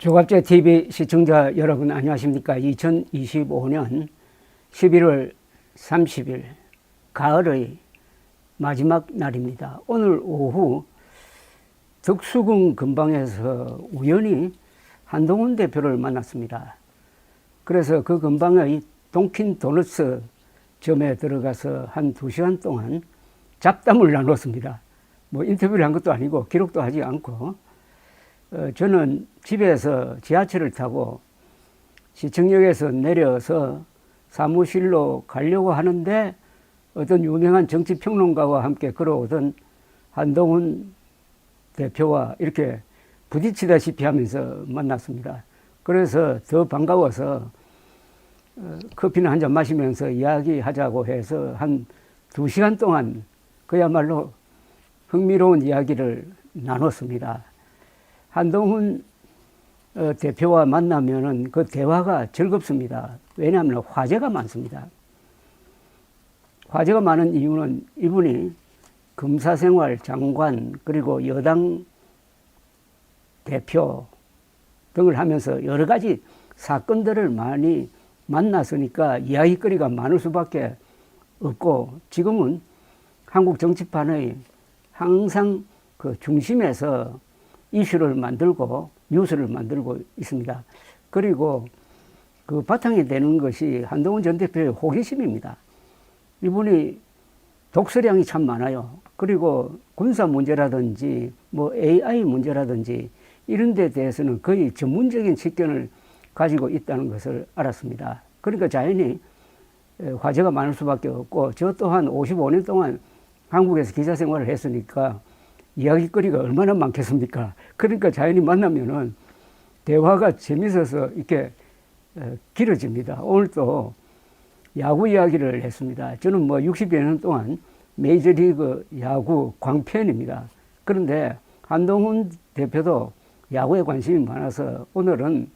조갑제 TV 시청자 여러분 안녕하십니까. 2025년 11월 30일 가을의 마지막 날입니다. 오늘 오후 덕수궁 근방에서 우연히 한동훈 대표를 만났습니다. 그래서 그 근방의 돈킨 도너츠 점에 들어가서 한 2시간 동안 잡담을 나눴습니다. 뭐 인터뷰를 한 것도 아니고 기록도 하지 않고 저는 집에서 지하철을 타고 시청역에서 내려서 사무실로 가려고 하는데 어떤 유명한 정치평론가와 함께 걸어오던 한동훈 대표와 이렇게 부딪히다시피 하면서 만났습니다. 그래서 더 반가워서 커피는 한잔 마시면서 이야기하자고 해서 한 2시간 동안 그야말로 흥미로운 이야기를 나눴습니다. 한동훈 대표와 만나면은 그 대화가 즐겁습니다. 왜냐하면 화제가 많습니다. 화제가 많은 이유는 이분이 검사생활 장관 그리고 여당 대표 등을 하면서 여러 가지 사건들을 많이 만났으니까 이야기거리가 많을 수밖에 없고, 지금은 한국 정치판의 항상 그 중심에서 이슈를 만들고 뉴스를 만들고 있습니다. 그리고 그 바탕이 되는 것이 한동훈 전 대표의 호기심입니다. 이분이 독서량이 참 많아요. 그리고 군사 문제라든지 뭐 AI 문제라든지 이런 데 대해서는 거의 전문적인 식견을 가지고 있다는 것을 알았습니다. 그러니까 자연히 화제가 많을 수밖에 없고, 저 또한 55년 동안 한국에서 기자 생활을 했으니까 이야기거리가 얼마나 많겠습니까? 그러니까 자연히 만나면은 대화가 재밌어서 이렇게 길어집니다. 오늘 또 야구 이야기를 했습니다. 저는 뭐 60여 년 동안 메이저리그 야구 광팬입니다. 그런데 한동훈 대표도 야구에 관심이 많아서 오늘은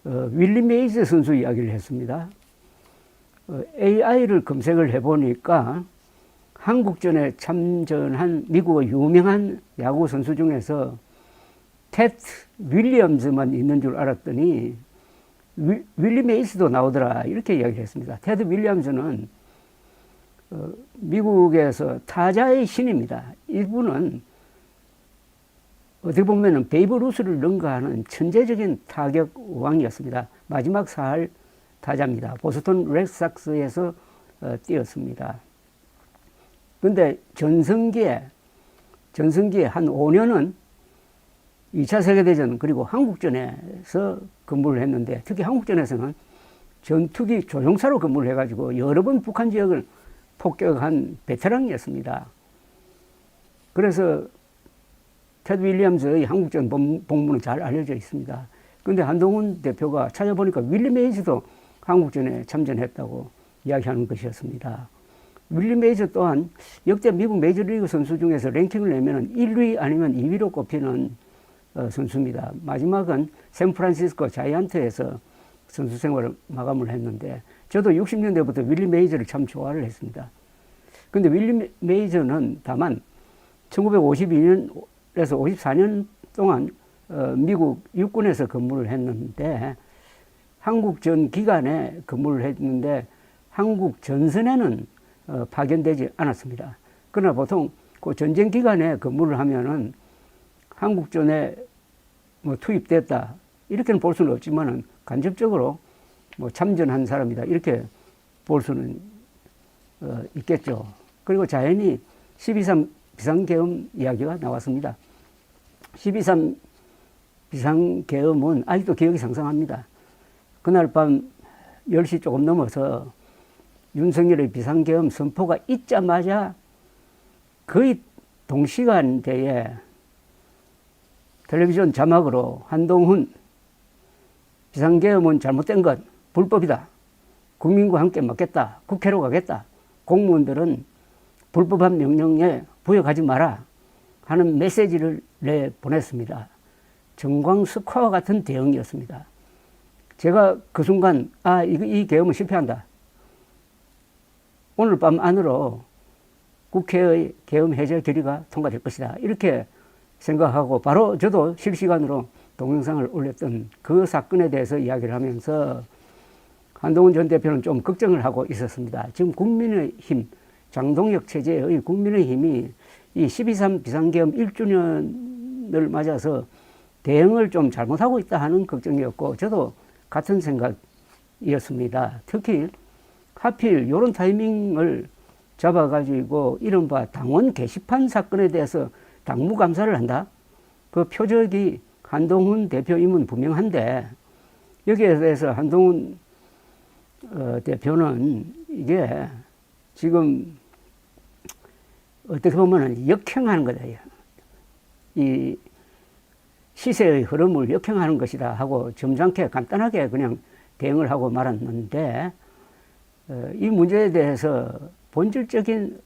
윌리 메이즈 선수 이야기를 했습니다. AI를 검색을 해보니까 한국전에 참전한 미국의 유명한 야구 선수 중에서 테드 윌리엄즈만 있는 줄 알았더니 윌리 메이스도 나오더라, 이렇게 이야기를 했습니다. 테드 윌리엄즈는 미국에서 타자의 신입니다. 이분은 어떻게 보면 베이브 루스를 능가하는 천재적인 타격 왕이었습니다. 마지막 살 타자입니다. 보스턴 레드삭스에서 뛰었습니다. 근데 전성기에 한 5년은 2차 세계대전 그리고 한국전에서 근무를 했는데, 특히 한국전에서는 전투기 조종사로 근무를 해가지고 여러 번 북한 지역을 폭격한 베테랑이었습니다. 그래서 테드 윌리엄즈의 한국전 복무는 잘 알려져 있습니다. 그런데 한동훈 대표가 찾아보니까 윌리 메이즈도 한국전에 참전했다고 이야기하는 것이었습니다. 윌리 메이저 또한 역대 미국 메이저리그 선수 중에서 랭킹을 내면 1위 아니면 2위로 꼽히는 선수입니다. 마지막은 샌프란시스코 자이언트에서 선수 생활을 마감을 했는데, 저도 60년대부터 윌리 메이저를 참 좋아를 했습니다. 근데 윌리 메이저는 다만 1952년에서 54년 동안 미국 육군에서 근무를 했는데, 한국전 기간에 근무를 했는데 한국 전선에는 파견되지 않았습니다. 그러나 보통 그 전쟁 기간에 근무를 하면은 한국전에 뭐 투입됐다 이렇게는 볼 수는 없지만은 간접적으로 뭐 참전한 사람이다 이렇게 볼 수는 있겠죠. 그리고 자연히 12.3 비상계엄 이야기가 나왔습니다. 12.3 비상계엄은 아직도 기억이 상상합니다. 그날 밤 10시 조금 넘어서 윤석열의 비상계엄 선포가 있자마자 거의 동시간대에 텔레비전 자막으로 한동훈 비상계엄은 잘못된 것, 불법이다. 국민과 함께 막겠다. 국회로 가겠다. 공무원들은 불법한 명령에 부역하지 마라 하는 메시지를 내보냈습니다. 정광석화와 같은 대응이었습니다. 제가 그 순간 이 계엄은 실패한다. 오늘 밤 안으로 국회의 계엄 해제 결의가 통과될 것이다. 이렇게 생각하고 바로 저도 실시간으로 동영상을 올렸던 그 사건에 대해서 이야기를 하면서 한동훈 전 대표는 좀 걱정을 하고 있었습니다. 지금 국민의힘, 장동혁 체제의 국민의힘이 이 12.3 비상계엄 1주년을 맞아서 대응을 좀 잘못하고 있다 하는 걱정이었고, 저도 같은 생각이었습니다. 특히 하필 이런 타이밍을 잡아가지고 이른바 당원 게시판 사건에 대해서 당무감사를 한다? 그 표적이 한동훈 대표임은 분명한데, 여기에 대해서 한동훈 대표는 이게 지금 어떻게 보면 역행하는 거다. 이 시세의 흐름을 역행하는 것이다 하고 점잖게 간단하게 그냥 대응을 하고 말았는데, 이 문제에 대해서 본질적인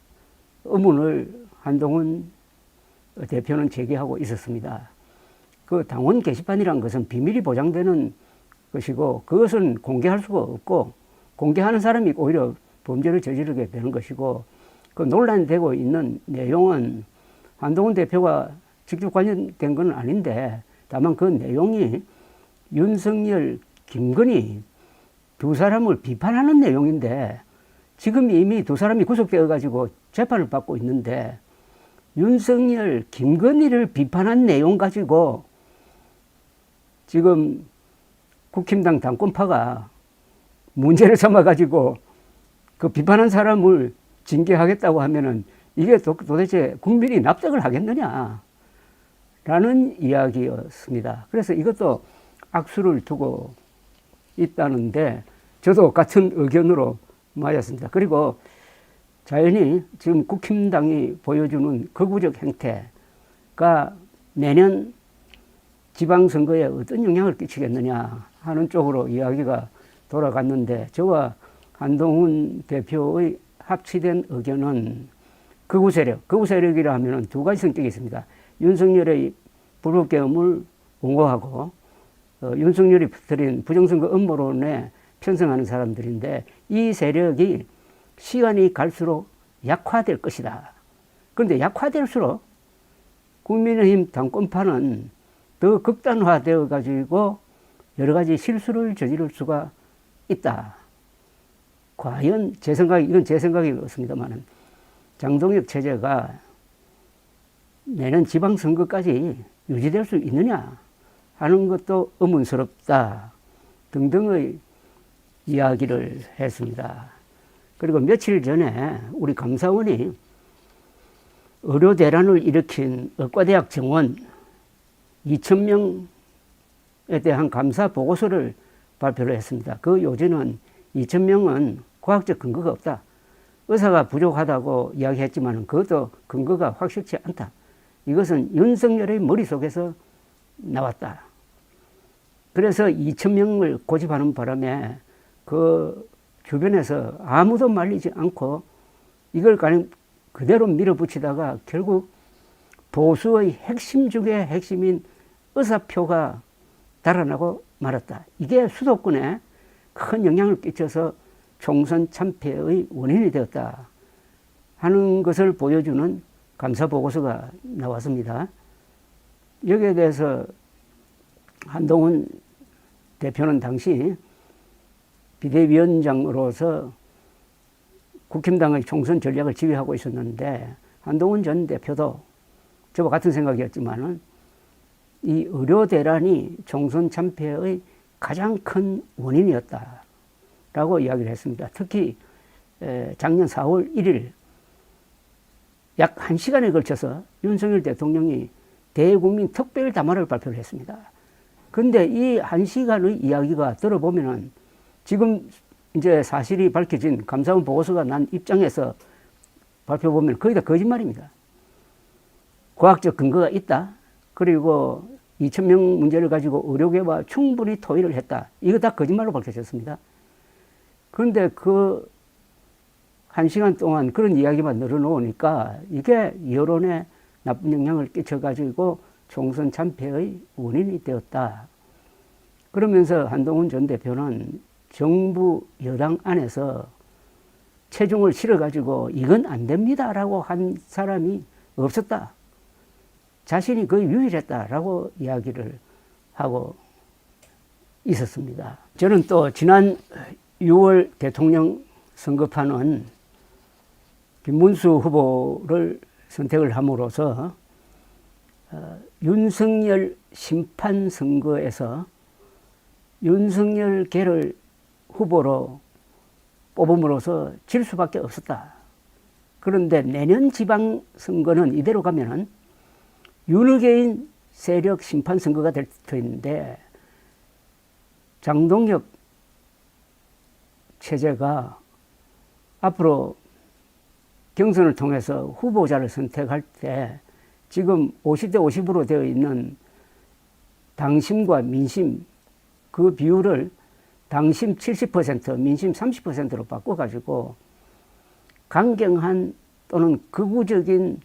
의문을 한동훈 대표는 제기하고 있었습니다. 그 당원 게시판이란 것은 비밀이 보장되는 것이고, 그것은 공개할 수가 없고, 공개하는 사람이 오히려 범죄를 저지르게 되는 것이고, 그 논란되고 있는 내용은 한동훈 대표가 직접 관련된 건 아닌데, 다만 그 내용이 윤석열, 김건희 두 사람을 비판하는 내용인데, 지금 이미 두 사람이 구속되어 가지고 재판을 받고 있는데, 윤석열, 김건희를 비판한 내용 가지고 지금 국힘당 당권파가 문제를 삼아 가지고 그 비판한 사람을 징계하겠다고 하면은 이게 도대체 국민이 납득을 하겠느냐 라는 이야기였습니다. 그래서 이것도 악수를 두고 있다는데, 저도 같은 의견으로 맞았습니다. 그리고 자연히 지금 국힘당이 보여주는 극우적 행태가 내년 지방선거에 어떤 영향을 끼치겠느냐 하는 쪽으로 이야기가 돌아갔는데, 저와 한동훈 대표의 합치된 의견은 극우 세력이라 하면 두 가지 성격이 있습니다. 윤석열의 불법계엄을 옹호하고 윤석열이 퍼뜨린 부정선거 음모론에 편성하는 사람들인데, 이 세력이 시간이 갈수록 약화될 것이다. 그런데 약화될수록 국민의힘 당권파는 더 극단화되어 가지고 여러 가지 실수를 저지를 수가 있다. 과연 이건 제 생각이었습니다만, 장동혁 체제가 내년 지방선거까지 유지될 수 있느냐 하는 것도 의문스럽다 등등의 이야기를 했습니다. 그리고 며칠 전에 우리 감사원이 의료 대란을 일으킨 의과대학 정원 2,000명에 대한 감사 보고서를 발표를 했습니다. 그 요지는 2,000명은 과학적 근거가 없다. 의사가 부족하다고 이야기했지만 그것도 근거가 확실치 않다. 이것은 윤석열의 머릿속에서 나왔다. 그래서 2,000명을 고집하는 바람에 그 주변에서 아무도 말리지 않고 이걸 그대로 밀어붙이다가 결국 보수의 핵심 중에 핵심인 의사표가 달아나고 말았다. 이게 수도권에 큰 영향을 끼쳐서 총선 참패의 원인이 되었다 하는 것을 보여주는 감사보고서가 나왔습니다. 여기에 대해서 한동훈 대표는 당시 비대위원장으로서 국힘당의 총선 전략을 지휘하고 있었는데, 한동훈 전 대표도 저와 같은 생각이었지만은 이 의료 대란이 총선 참패의 가장 큰 원인이었다라고 이야기를 했습니다. 특히 작년 4월 1일 약 1시간에 걸쳐서 윤석열 대통령이 대국민 특별 담화를 발표를 했습니다. 그런데 이 1시간의 이야기가 들어보면은 지금 이제 사실이 밝혀진 감사원 보고서가 난 입장에서 발표보면 거의 다 거짓말입니다. 과학적 근거가 있다. 그리고 2,000명 문제를 가지고 의료계와 충분히 토의를 했다. 이거 다 거짓말로 밝혀졌습니다. 그런데 그 1시간 동안 그런 이야기만 늘어놓으니까 이게 여론에 나쁜 영향을 끼쳐가지고 총선 참패의 원인이 되었다. 그러면서 한동훈 전 대표는 정부 여당 안에서 체중을 실어가지고 이건 안 됩니다라고 한 사람이 없었다. 자신이 거의 유일했다라고 이야기를 하고 있었습니다. 저는 또 지난 6월 대통령 선거판은 김문수 후보를 선택을 함으로써 윤석열 심판 선거에서 윤석열계를 후보로 뽑음으로써 질 수밖에 없었다. 그런데 내년 지방선거는 이대로 가면은 윤의계인 세력 심판 선거가 될 터인데 장동혁 체제가 앞으로 경선을 통해서 후보자를 선택할 때 지금 50대 50으로 되어 있는 당심과 민심 그 비율을 당심 70%, 민심 30%로 바꿔가지고 강경한 또는 극우적인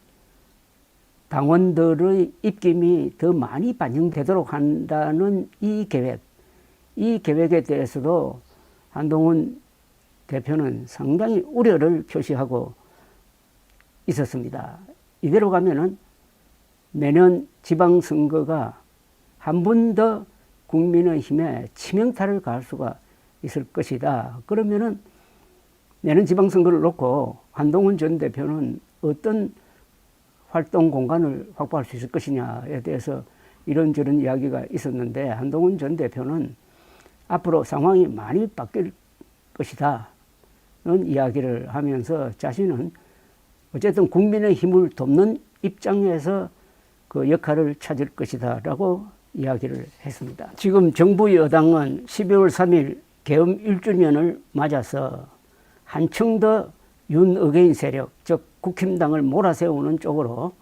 당원들의 입김이 더 많이 반영되도록 한다는 이 계획에 대해서도 한동훈 대표는 상당히 우려를 표시하고 있었습니다. 이대로 가면은 내년 지방선거가 한 번 더 국민의힘에 치명타를 가할 수가 있을 것이다. 그러면은 내년 지방선거를 놓고 한동훈 전 대표는 어떤 활동 공간을 확보할 수 있을 것이냐에 대해서 이런저런 이야기가 있었는데 한동훈 전 대표는 앞으로 상황이 많이 바뀔 것이다. 는 이야기를 하면서 자신은 어쨌든 국민의힘을 돕는 입장에서 그 역할을 찾을 것이다 라고 이야기를 했습니다. 지금 정부 여당은 12월 3일 계엄 1주년을 맞아서 한층 더 윤의계인 세력, 즉 국힘당을 몰아세우는 쪽으로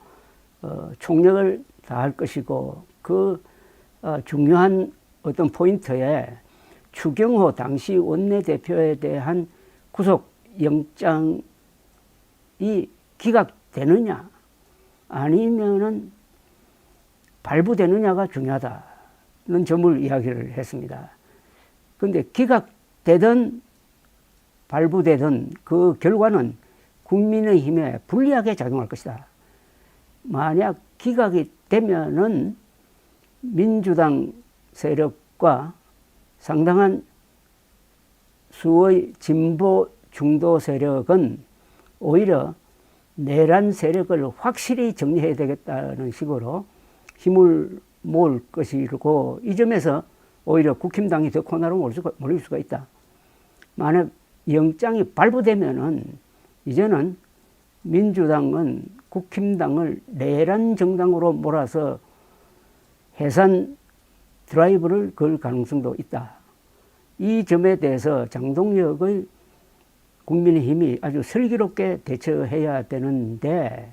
총력을 다할 것이고 그 중요한 어떤 포인트에 추경호 당시 원내대표에 대한 구속영장이 기각되느냐 아니면은 발부되느냐가 중요하다는 점을 이야기를 했습니다. 그런데 기각되든 발부되든 그 결과는 국민의힘에 불리하게 작용할 것이다. 만약 기각이 되면은 민주당 세력과 상당한 수의 진보 중도 세력은 오히려 내란 세력을 확실히 정리해야 되겠다는 식으로 힘을 모을 것이고 이 점에서 오히려 국힘당이 더 코너로 몰릴 수가 있다. 만약 영장이 발부되면은 이제는 민주당은 국힘당을 내란 정당으로 몰아서 해산 드라이브를 걸 가능성도 있다. 이 점에 대해서 장동혁의 국민의힘이 아주 슬기롭게 대처해야 되는데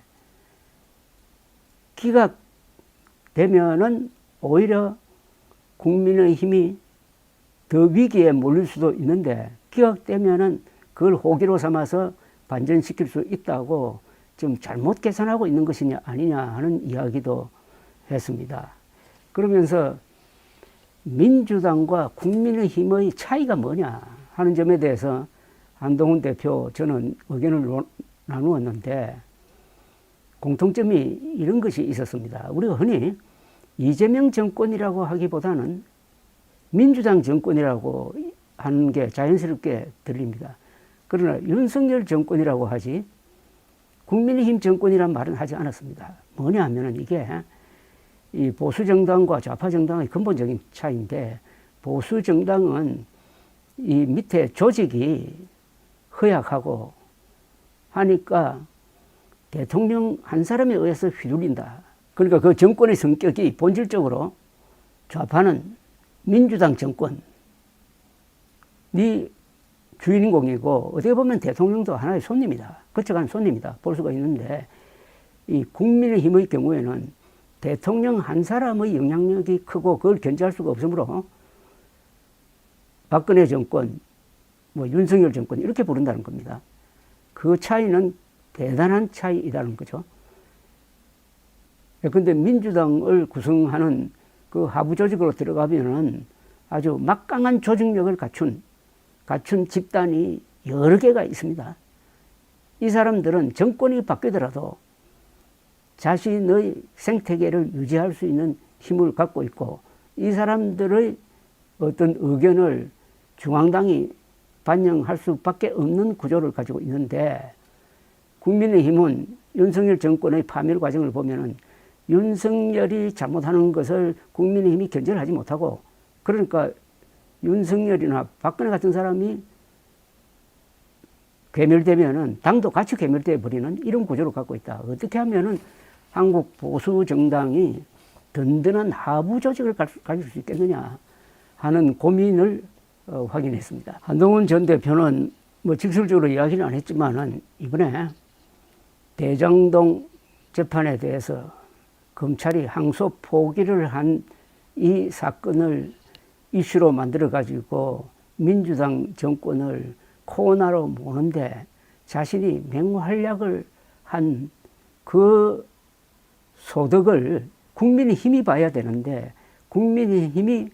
기각되면은 오히려 국민의힘이 더 위기에 몰릴 수도 있는데 기각되면은 그걸 호기로 삼아서 반전시킬 수 있다고 좀 잘못 계산하고 있는 것이냐 아니냐 하는 이야기도 했습니다. 그러면서 민주당과 국민의힘의 차이가 뭐냐 하는 점에 대해서 한동훈 대표 저는 의견을 나누었는데 공통점이 이런 것이 있었습니다. 우리가 흔히 이재명 정권이라고 하기보다는 민주당 정권이라고 하는 게 자연스럽게 들립니다. 그러나 윤석열 정권이라고 하지 국민의힘 정권이란 말은 하지 않았습니다. 뭐냐 하면은 이게 이 보수정당과 좌파정당의 근본적인 차이인데 보수정당은 이 밑에 조직이 허약하고 하니까 대통령 한 사람에 의해서 휘둘린다. 그러니까 그 정권의 성격이 본질적으로 좌파는 민주당 정권이 주인공이고 어떻게 보면 대통령도 하나의 손님이다. 거쳐가는 손님이다. 볼 수가 있는데 이 국민의힘의 경우에는 대통령 한 사람의 영향력이 크고 그걸 견제할 수가 없으므로 박근혜 정권, 윤석열 정권 이렇게 부른다는 겁니다. 그 차이는 대단한 차이이라는 거죠. 그런데 민주당을 구성하는 그 하부 조직으로 들어가면은 아주 막강한 조직력을 갖춘 집단이 여러 개가 있습니다. 이 사람들은 정권이 바뀌더라도 자신의 생태계를 유지할 수 있는 힘을 갖고 있고 이 사람들의 어떤 의견을 중앙당이 반영할 수밖에 없는 구조를 가지고 있는데, 국민의힘은 윤석열 정권의 파멸 과정을 보면은 윤석열이 잘못하는 것을 국민의힘이 견제를 하지 못하고, 그러니까 윤석열이나 박근혜 같은 사람이 괴멸되면은 당도 같이 괴멸돼 버리는 이런 구조를 갖고 있다. 어떻게 하면은 한국 보수 정당이 든든한 하부 조직을 가질 수 있겠느냐 하는 고민을 확인했습니다. 한동훈 전 대표는 뭐 직설적으로 이야기는 안 했지만은 이번에 대장동 재판에 대해서 검찰이 항소 포기를 한 이 사건을 이슈로 만들어 가지고 민주당 정권을 코너로 모는데 자신이 맹활약을 한 그 소득을 국민의힘이 봐야 되는데, 국민의힘이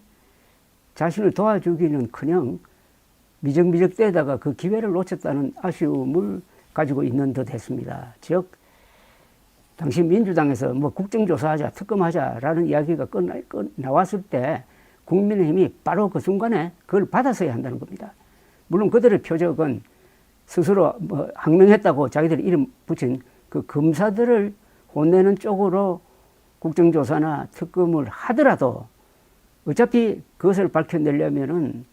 자신을 도와주기는 그냥 미적미적대다가 그 기회를 놓쳤다는 아쉬움을 가지고 있는 듯 했습니다. 즉, 당시 민주당에서 뭐 국정조사하자, 특검하자라는 이야기가 나왔을 때 국민의힘이 바로 그 순간에 그걸 받아서야 한다는 겁니다. 물론 그들의 표적은 스스로 뭐 항명했다고 자기들이 이름 붙인 그 검사들을 혼내는 쪽으로 국정조사나 특검을 하더라도 어차피 그것을 밝혀내려면은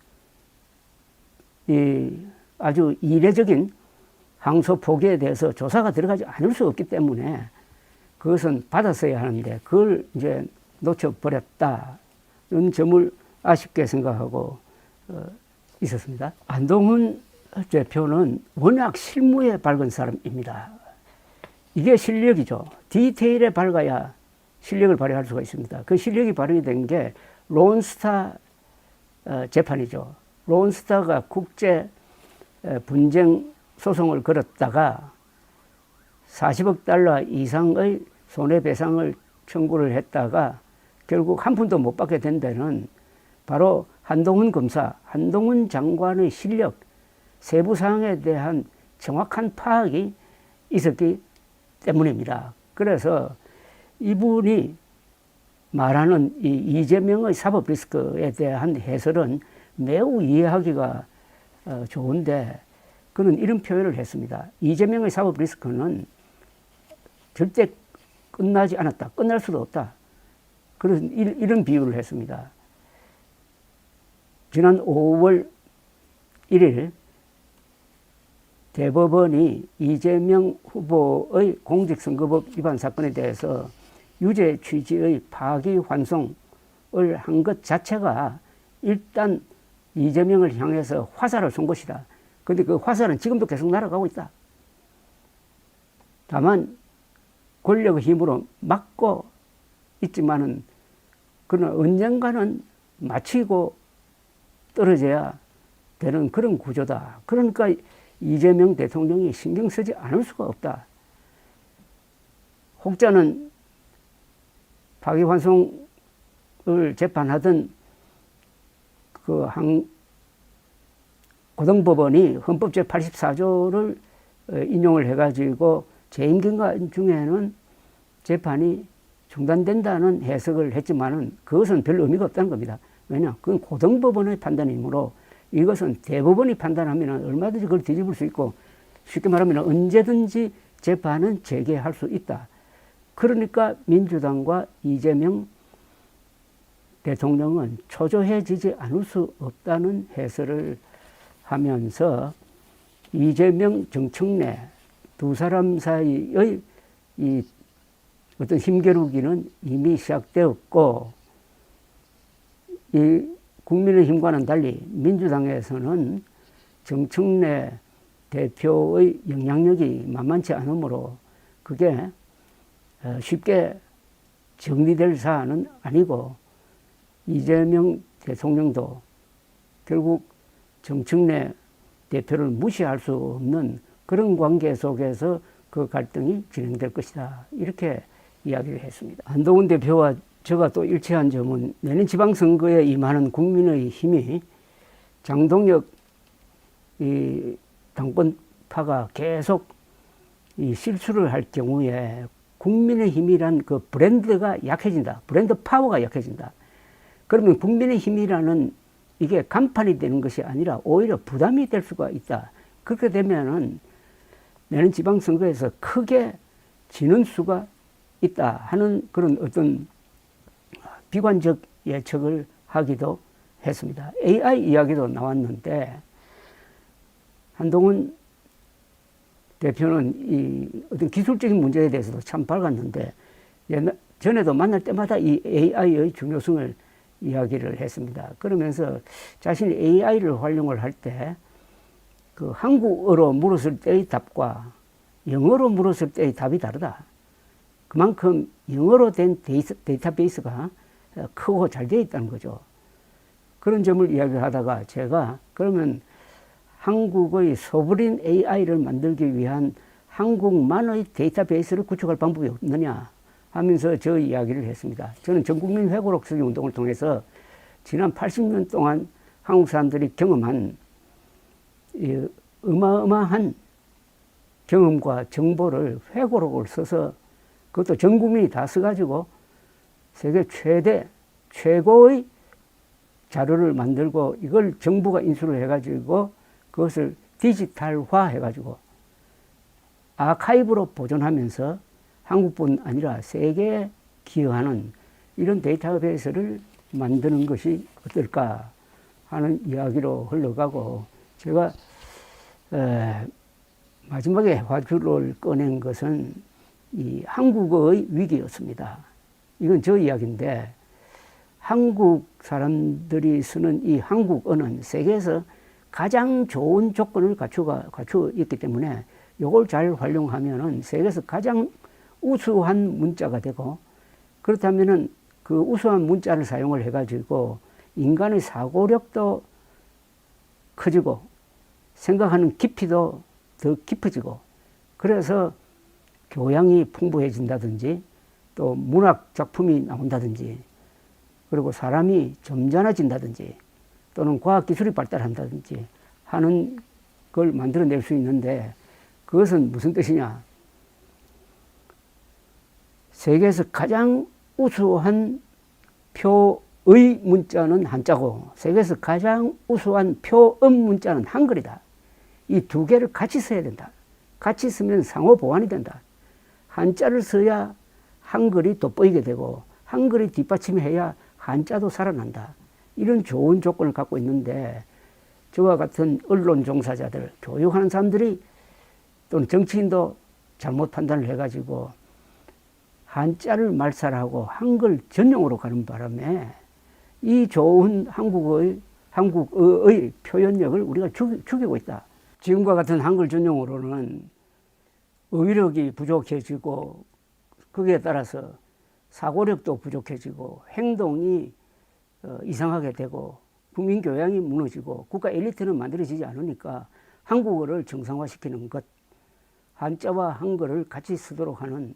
이 아주 이례적인 항소 포기에 대해서 조사가 들어가지 않을 수 없기 때문에 그것은 받았어야 하는데 그걸 이제 놓쳐버렸다는 점을 아쉽게 생각하고 있었습니다. 한동훈 대표는 워낙 실무에 밝은 사람입니다. 이게 실력이죠. 디테일에 밝아야 실력을 발휘할 수가 있습니다. 그 실력이 발휘 된 게 론스타 재판이죠. 론스타가 국제 분쟁 소송을 걸었다가 40억 달러 이상의 손해배상을 청구를 했다가 결국 한 푼도 못 받게 된 데는 바로 한동훈 검사, 한동훈 장관의 실력, 세부 사항에 대한 정확한 파악이 있었기 때문입니다. 그래서 이분이 말하는 이 이재명의 사법 리스크에 대한 해설은 매우 이해하기가 좋은데, 그는 이런 표현을 했습니다. 이재명의 사법 리스크는 절대 끝나지 않았다. 끝날 수도 없다. 그런 이런 비유를 했습니다. 지난 5월 1일 대법원이 이재명 후보의 공직선거법 위반 사건에 대해서 유죄 취지의 파기환송을 한 것 자체가 일단 이재명을 향해서 화살을 쏜 것이다. 그런데 그 화살은 지금도 계속 날아가고 있다. 다만 권력의 힘으로 막고 있지만은 그는 언젠가는 마치고 떨어져야 되는 그런 구조다. 그러니까 이재명 대통령이 신경 쓰지 않을 수가 없다. 혹자는 파기환송을 재판하던 그 고등법원이 헌법 제84조를 인용을 해가지고 재임기간 중에는 재판이 중단된다는 해석을 했지만은 그것은 별 의미가 없다는 겁니다. 왜냐? 그건 고등법원의 판단이므로 이것은 대법원이 판단하면 얼마든지 그걸 뒤집을 수 있고, 쉽게 말하면 언제든지 재판은 재개할 수 있다. 그러니까 민주당과 이재명 대통령은 초조해지지 않을 수 없다는 해설을 하면서 이재명, 정청래 두 사람 사이의 이 어떤 힘겨루기는 이미 시작되었고, 이 국민의힘과는 달리 민주당에서는 정청래 대표의 영향력이 만만치 않으므로 그게 쉽게 정리될 사안은 아니고, 이재명 대통령도 결국 정청래 대표를 무시할 수 없는 그런 관계 속에서 그 갈등이 진행될 것이다. 이렇게 이야기를 했습니다. 한동훈 대표와 제가 또 일치한 점은 내년 지방선거에 임하는 국민의힘이 장동혁 이 당권파가 계속 이 실수를 할 경우에 국민의힘이란 그 브랜드가 약해진다. 브랜드 파워가 약해진다. 그러면 국민의힘이라는 이게 간판이 되는 것이 아니라 오히려 부담이 될 수가 있다. 그렇게 되면은 내년 지방선거에서 크게 지는 수가 있다 하는 그런 어떤 비관적 예측을 하기도 했습니다. AI 이야기도 나왔는데 한동훈 대표는 이 어떤 기술적인 문제에 대해서도 참 밝았는데 전에도 만날 때마다 이 AI의 중요성을 이야기를 했습니다. 그러면서 자신이 AI를 활용을 할 때 그 한국어로 물었을 때의 답과 영어로 물었을 때의 답이 다르다. 그만큼 영어로 된 데이터베이스가 크고 잘 되어 있다는 거죠. 그런 점을 이야기를 하다가 제가 그러면 한국의 소브린 AI를 만들기 위한 한국만의 데이터베이스를 구축할 방법이 없느냐 하면서 저 이야기를 했습니다. 저는 전국민 회고록 쓰기 운동을 통해서 지난 80년 동안 한국 사람들이 경험한 이 어마어마한 경험과 정보를 회고록을 써서 그것도 전 국민이 다 써가지고 세계 최고의 자료를 만들고 이걸 정부가 인수를 해가지고 그것을 디지털화 해가지고 아카이브로 보존하면서 한국뿐 아니라 세계에 기여하는 이런 데이터베이스를 만드는 것이 어떨까 하는 이야기로 흘러가고 제가 마지막에 화두를 꺼낸 것은 이 한국어의 위기였습니다. 이건 저 이야기인데 한국 사람들이 쓰는 이 한국어는 세계에서 가장 좋은 조건을 갖추어 있기 때문에 이걸 잘 활용하면은 세계에서 가장 우수한 문자가 되고 그렇다면은 그 우수한 문자를 사용을 해가지고 인간의 사고력도 커지고 생각하는 깊이도 더 깊어지고 그래서 교양이 풍부해진다든지 또 문학 작품이 나온다든지 그리고 사람이 점잖아진다든지 또는 과학기술이 발달한다든지 하는 걸 만들어낼 수 있는데 그것은 무슨 뜻이냐? 세계에서 가장 우수한 표의 문자는 한자고 세계에서 가장 우수한 표음 문자는 한글이다. 이 두 개를 같이 써야 된다. 같이 쓰면 상호 보완이 된다. 한자를 써야 한글이 돋보이게 되고 한글이 뒷받침해야 한자도 살아난다. 이런 좋은 조건을 갖고 있는데 저와 같은 언론 종사자들, 교육하는 사람들이 또는 정치인도 잘못 판단을 해가지고 한자를 말살하고 한글 전용으로 가는 바람에 이 좋은 한국어의 표현력을 우리가 죽이고 있다. 지금과 같은 한글 전용으로는 어휘력이 부족해지고 거기에 따라서 사고력도 부족해지고 행동이 이상하게 되고 국민 교양이 무너지고 국가 엘리트는 만들어지지 않으니까 한국어를 정상화시키는 것, 한자와 한글을 같이 쓰도록 하는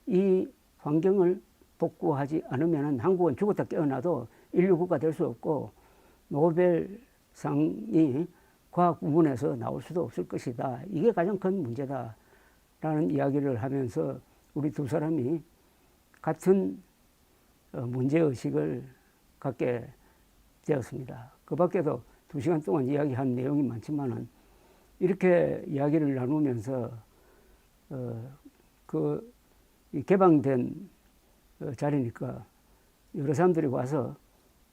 이 환경을 복구하지 않으면 한국은 죽었다 깨어나도 인류국가 될 수 없고 노벨상이 과학 부문에서 나올 수도 없을 것이다. 이게 가장 큰 문제다라는 이야기를 하면서 우리 두 사람이 같은 문제의식을 갖게 되었습니다. 그 밖에도 2시간 동안 이야기한 내용이 많지만은 이렇게 이야기를 나누면서 개방된 자리니까 여러 사람들이 와서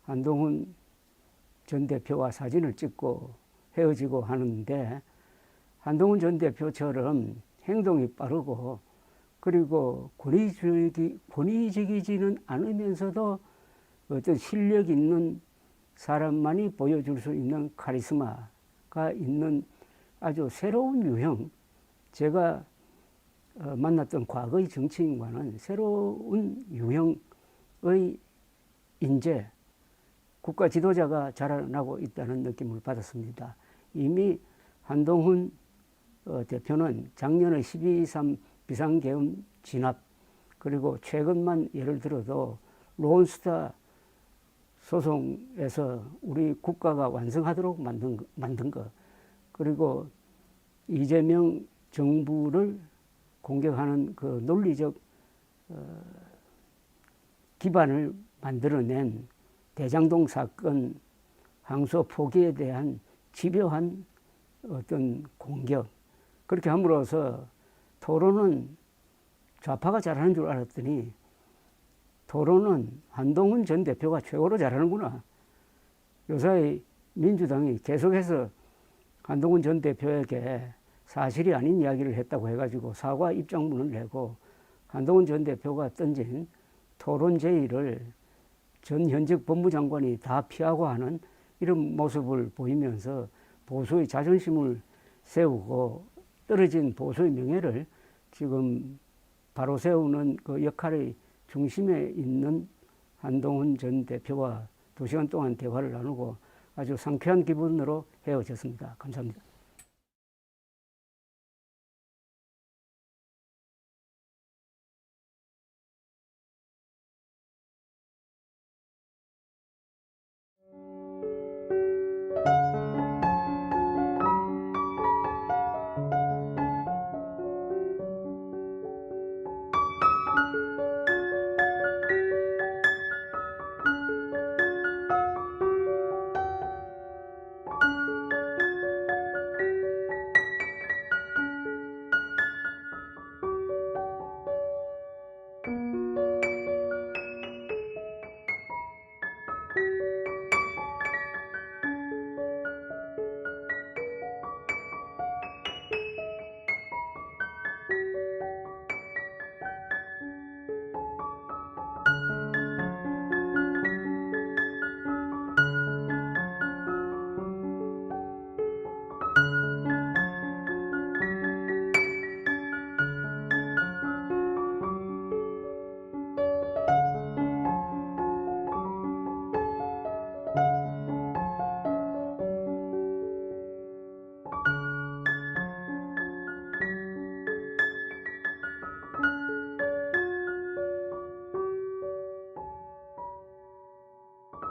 한동훈 전 대표와 사진을 찍고 헤어지고 하는데 한동훈 전 대표처럼 행동이 빠르고 그리고 권위적이지는 않으면서도 어떤 실력 있는 사람만이 보여줄 수 있는 카리스마가 있는 아주 새로운 유형, 제가 만났던 과거의 정치인과는 새로운 유형의 인재, 국가 지도자가 자라나고 있다는 느낌을 받았습니다. 이미 한동훈 대표는 작년의 12.3 비상계엄 진압 그리고 최근만 예를 들어도 론스타 소송에서 우리 국가가 완성하도록 만든 것 그리고 이재명 정부를 공격하는 그 논리적 기반을 만들어낸 대장동 사건 항소 포기에 대한 집요한 어떤 공격, 그렇게 함으로써 토론은 좌파가 잘하는 줄 알았더니 토론은 한동훈 전 대표가 최고로 잘하는구나. 요사이 민주당이 계속해서 한동훈 전 대표에게 사실이 아닌 이야기를 했다고 해가지고 사과 입장문을 내고 한동훈 전 대표가 던진 토론 제의를 전 현직 법무장관이 다 피하고 하는 이런 모습을 보이면서 보수의 자존심을 세우고 떨어진 보수의 명예를 지금 바로 세우는 그 역할의 중심에 있는 한동훈 전 대표와 2시간 동안 대화를 나누고 아주 상쾌한 기분으로 헤어졌습니다. 감사합니다.